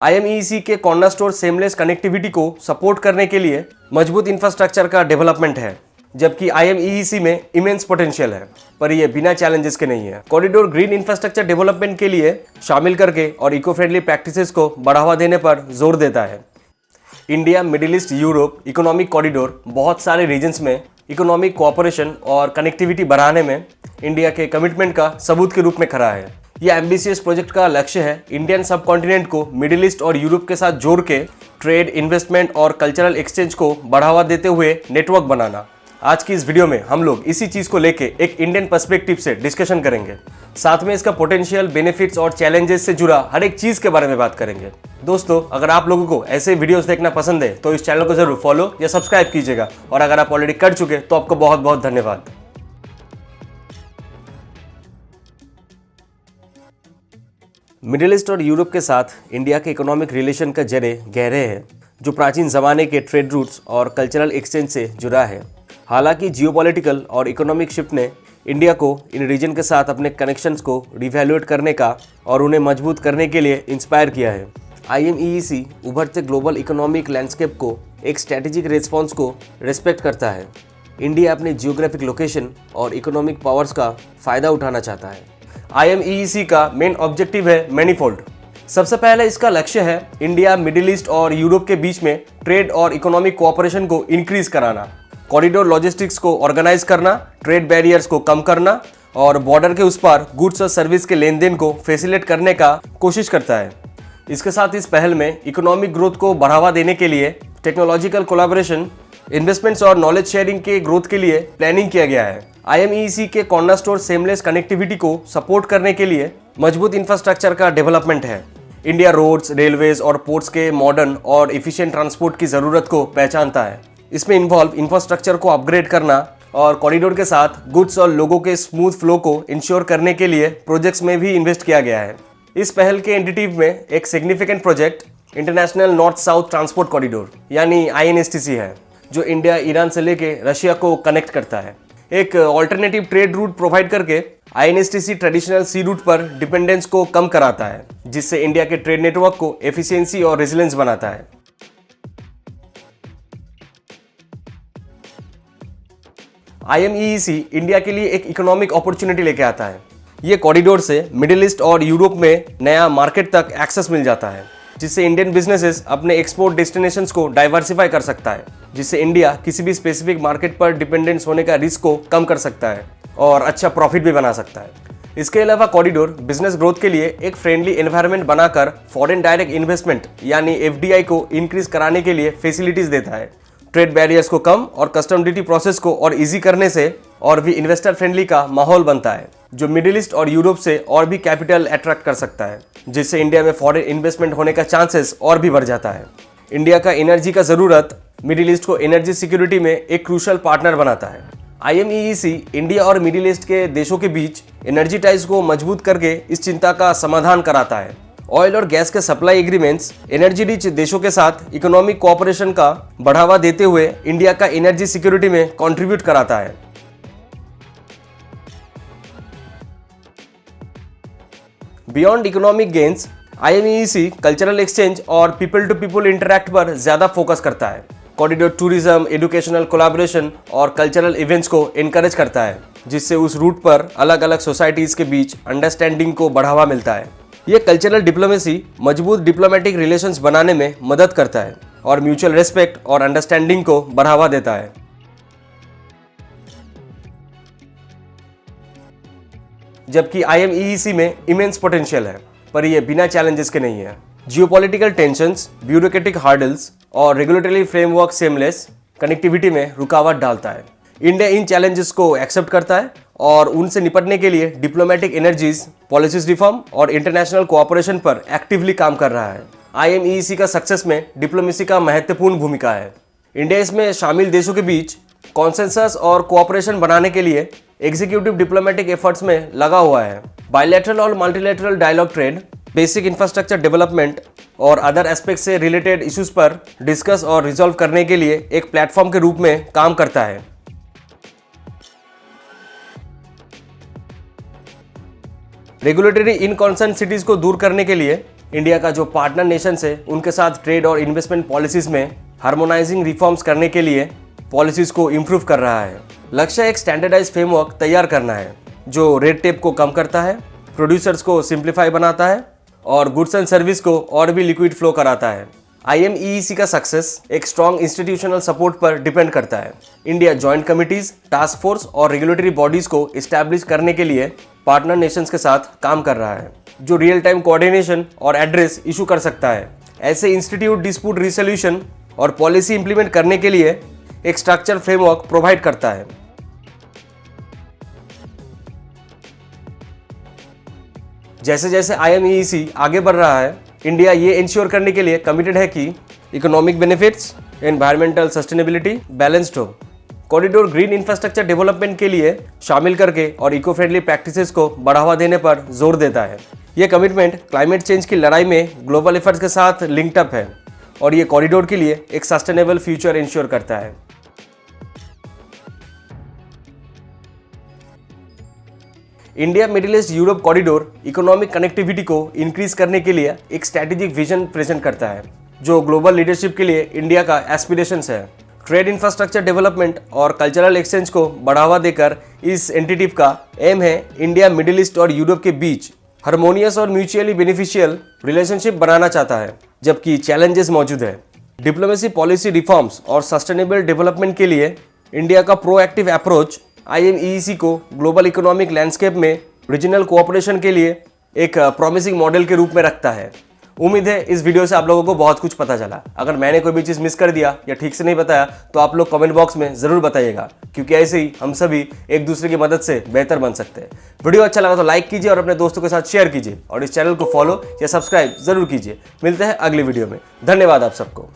IMEC के cornerstone seamless connectivity को support करने के लिए मजबूत इंफ्रास्ट्रक्चर का डेवलपमेंट है, जबकि IMEC में इमेंस पोटेंशियल है, पर यह बिना चैलेंजेस के नहीं है। कॉरिडोर ग्रीन इंफ्रास्ट्रक्चर डेवलपमेंट के लिए शामिल करके और इको फ्रेंडली प्रैक्टिसेस को बढ़ावा देने पर जोर देता है। India, middle east, Europe economic corridor बहुत सारे रीजन्स में इकोनॉमिक कोऑपरेशन और कनेक्टिविटी बढ़ाने में इंडिया के कमिटमेंट का सबूत के रूप में खड़ा है। यह एम्बिशियस प्रोजेक्ट का लक्ष्य है इंडियन सब कॉन्टिनेंट को मिडिल ईस्ट और यूरोप के साथ जोड़ के ट्रेड, इन्वेस्टमेंट और कल्चरल एक्सचेंज को बढ़ावा देते हुए नेटवर्क बनाना। आज की इस वीडियो में हम लोग इसी चीज को लेके एक इंडियन पर्सपेक्टिव से डिस्कशन करेंगे। साथ में इसका पोटेंशियल, बेनिफिट्स और चैलेंजेस से जुड़ा हर एक चीज के बारे में बात करेंगे। दोस्तों, अगर आप लोगों को ऐसे वीडियोस देखना पसंद है तो इस चैनल को जरूर फॉलो या सब्सक्राइब कीजिएगा, और अगर आप ऑलरेडी कर चुके तो आपको बहुत बहुत धन्यवाद। मिडिल ईस्ट और यूरोप के साथ इंडिया के इकोनॉमिक रिलेशन का जड़े गहरे हैं, जो प्राचीन ज़माने के ट्रेड रूट्स और कल्चरल एक्सचेंज से जुड़ा है। हालांकि जियोपॉलिटिकल और इकोनॉमिक शिफ्ट ने इंडिया को इन रीजन के साथ अपने कनेक्शंस को रिवैल्यूएट करने का और उन्हें मजबूत करने के लिए इंस्पायर किया है। IMEC उभरते ग्लोबल इकोनॉमिक लैंडस्केप को एक स्ट्रैटेजिक रिस्पॉन्स को रिस्पेक्ट करता है। इंडिया अपने जियोग्राफिक लोकेशन और इकोनॉमिक पावर्स का फ़ायदा उठाना चाहता है। IMEC का मेन ऑब्जेक्टिव है मैनीफोल्ड। सबसे पहले इसका लक्ष्य है इंडिया, मिडिल ईस्ट और यूरोप के बीच में ट्रेड और इकोनॉमिक कोऑपरेशन को इंक्रीज कराना, कॉरिडोर लॉजिस्टिक्स को ऑर्गेनाइज करना, ट्रेड बैरियर्स को कम करना और बॉर्डर के उस पार गुड्स और सर्विस के लेन देन को फैसिलिटेट करने का कोशिश करता है। इसके साथ इस पहल में इकोनॉमिक ग्रोथ को बढ़ावा देने के लिए टेक्नोलॉजिकल कोलैबोरेशन, इन्वेस्टमेंट्स और नॉलेज शेयरिंग के ग्रोथ के लिए प्लानिंग किया गया है। IMEC के कॉर्नरस्टोन सेमलेस कनेक्टिविटी को सपोर्ट करने के लिए मजबूत इंफ्रास्ट्रक्चर का डेवलपमेंट है। इंडिया रोड्स, रेलवेज और पोर्ट्स के मॉडर्न और एफिशिएंट ट्रांसपोर्ट की ज़रूरत को पहचानता है। इसमें इन्वॉल्व इंफ्रास्ट्रक्चर को अपग्रेड करना और कॉरिडोर के साथ गुड्स और लोगों के स्मूथ फ्लो को इंश्योर करने के लिए प्रोजेक्ट्स में भी इन्वेस्ट किया गया है। इस पहल के इंडिकेटिव में एक significant project international north south transport corridor यानी INSTC है, जो इंडिया, ईरान से लेके रशिया को कनेक्ट करता है। एक ऑल्टरनेटिव ट्रेड रूट प्रोवाइड करके INSTC ट्रेडिशनल सी रूट पर डिपेंडेंस को कम कराता है, जिससे इंडिया के ट्रेड नेटवर्क को एफिशिएंसी और रेजिलेंस बनाता है। IMEC इंडिया के लिए एक इकोनॉमिक अपॉर्चुनिटी लेके आता है। ये कॉरिडोर से मिडिल ईस्ट और यूरोप में नया मार्केट तक एक्सेस मिल जाता है, जिससे इंडियन बिजनेसेस अपने एक्सपोर्ट डेस्टिनेशंस को डाइवर्सिफाई कर सकता है, जिससे इंडिया किसी भी स्पेसिफिक मार्केट पर डिपेंडेंस होने का रिस्क को कम कर सकता है और अच्छा प्रॉफिट भी बना सकता है। इसके अलावा कॉरिडोर बिजनेस ग्रोथ के लिए एक फ्रेंडली एनवायरनमेंट बनाकर फॉरेन डायरेक्ट इन्वेस्टमेंट यानी FDI को इंक्रीज कराने के लिए फैसिलिटीज देता है। ट्रेड बैरियर्स को कम और कस्टम ड्यूटी प्रोसेस को और इजी करने से और भी इन्वेस्टर फ्रेंडली का माहौल बनता है, जो मिडिल ईस्ट और यूरोप से और भी कैपिटल अट्रैक्ट कर सकता है, जिससे इंडिया में फॉरेन इन्वेस्टमेंट होने का चांसेस और भी बढ़ जाता है। इंडिया का एनर्जी का ज़रूरत मिडिल ईस्ट को एनर्जी सिक्योरिटी में एक क्रूशल पार्टनर बनाता है। IMEC इंडिया और मिडिल ईस्ट के देशों के बीच एनर्जी टाइज को मजबूत करके इस चिंता का समाधान कराता है। ऑयल और गैस के सप्लाई एग्रीमेंट्स एनर्जी रिच देशों के साथ इकोनॉमिक कोऑपरेशन का बढ़ावा देते हुए इंडिया का एनर्जी सिक्योरिटी में कंट्रीब्यूट कराता है। Beyond economic gains, IMEC cultural exchange और पीपल टू पीपल इंटरैक्ट पर ज्यादा फोकस करता है। कॉरिडोर टूरिज्म, एजुकेशनल कोलैबोरेशन और कल्चरल इवेंट्स को एनकरेज करता है, जिससे उस रूट पर अलग अलग सोसाइटीज के बीच अंडरस्टैंडिंग को बढ़ावा मिलता है। ये कल्चरल डिप्लोमेसी मजबूत डिप्लोमेटिक रिलेशंस बनाने में मदद करता है और म्यूचुअल रिस्पेक्ट और अंडरस्टैंडिंग को बढ़ावा देता है। जबकि IMEC में इमेंस पोटेंशियल है, पर यह बिना चैलेंजेस के नहीं है। जियोपॉलिटिकल टेंशंस, ब्यूरोक्रेटिक हार्डल्स और रेगुलेटरी फ्रेमवर्क सेमलेस कनेक्टिविटी में रुकावट डालता है। इंडिया इन चैलेंजेस को एक्सेप्ट करता है और उनसे निपटने के लिए डिप्लोमेटिक एनर्जीज, पॉलिसीज रिफॉर्म और इंटरनेशनल कोऑपरेशन पर एक्टिवली काम कर रहा है। IMEC का सक्सेस में डिप्लोमेसी का महत्वपूर्ण भूमिका है। इंडिया इसमें शामिल देशों के बीच कॉन्सेंसस और कोऑपरेशन बनाने के लिए एग्जीक्यूटिव डिप्लोमेटिक एफर्ट्स में लगा हुआ है। बायलैटरल और multilateral dialogue, trade, basic infrastructure development और अदर एस्पेक्ट से रिलेटेड इश्यूज पर डिस्कस और रिजॉल्व करने के लिए एक प्लेटफॉर्म के रूप में काम करता है। रेगुलेटरी इनकॉन्सिस्टेंसीज को दूर करने के लिए इंडिया का जो पार्टनर नेशंस है उनके साथ ट्रेड और इन्वेस्टमेंट पॉलिसीज में हार्मोनाइजिंग रिफॉर्म्स करने के लिए पॉलिसीज को इम्प्रूव कर रहा है। लक्ष्य एक स्टैंडर्डाइज फ्रेमवर्क तैयार करना है जो रेड टेप को कम करता है, प्रोड्यूसर्स को सिंप्लीफाई बनाता है और गुड्स एंड सर्विस को और भी लिक्विड फ्लो कराता है। IMEEC का सक्सेस एक स्ट्रॉन्ग इंस्टीट्यूशनल सपोर्ट पर डिपेंड करता है। India joint committees, task force और रेगुलेटरी बॉडीज को इस्टेब्लिश करने के लिए पार्टनर नेशंस के साथ काम कर रहा है जो रियल टाइम कोऑर्डिनेशन और एड्रेस इशू कर सकता है। ऐसे इंस्टीट्यूट डिस्प्यूट रिसोल्यूशन और पॉलिसी इंप्लीमेंट करने के लिए एक स्ट्रक्चर फ्रेमवर्क प्रोवाइड करता है। जैसे जैसे IMEEC आगे बढ़ रहा है, इंडिया ये इंश्योर करने के लिए कमिटेड है कि economic benefits, environmental sustainability balanced हो। कॉरिडोर ग्रीन इंफ्रास्ट्रक्चर डेवलपमेंट के लिए शामिल करके और इको फ्रेंडली प्रैक्टिसेस को बढ़ावा देने पर जोर देता है। यह कमिटमेंट क्लाइमेट चेंज की लड़ाई में ग्लोबल एफर्ट्स के साथ लिंक्ड अप है और ये कॉरिडोर के लिए एक सस्टेनेबल फ्यूचर इंश्योर करता है। India middle east Europe corridor economic connectivity को इंक्रीज करने के लिए एक स्ट्रैटेजिक विजन प्रेजेंट करता है जो ग्लोबल लीडरशिप के लिए इंडिया का एस्पिरेशंस है। ट्रेड इंफ्रास्ट्रक्चर डेवलपमेंट और कल्चरल एक्सचेंज को बढ़ावा देकर इस एंटिटी का एम है इंडिया मिडिल ईस्ट और यूरोप के बीच हार्मोनियस और म्यूचुअली बेनिफिशियल रिलेशनशिप बनाना चाहता है, जबकि चैलेंजेस मौजूद है। डिप्लोमेसी, पॉलिसी रिफॉर्म्स और सस्टेनेबल डेवलपमेंट के लिए इंडिया का प्रोएक्टिव अप्रोच IMEEC को ग्लोबल इकोनॉमिक लैंडस्केप में रीजनल कोऑपरेशन के लिए एक प्रॉमिसिंग मॉडल के रूप में रखता है। उम्मीद है इस वीडियो से आप लोगों को बहुत कुछ पता चला। अगर मैंने कोई भी चीज़ मिस कर दिया या ठीक से नहीं बताया तो आप लोग कमेंट बॉक्स में ज़रूर बताइएगा, क्योंकि ऐसे ही हम सभी एक दूसरे की मदद से बेहतर बन सकते हैं। वीडियो अच्छा लगा तो लाइक कीजिए और अपने दोस्तों के साथ शेयर कीजिए और इस चैनल को फॉलो या सब्सक्राइब जरूर कीजिए। मिलते हैं अगली वीडियो में। धन्यवाद आप सबको।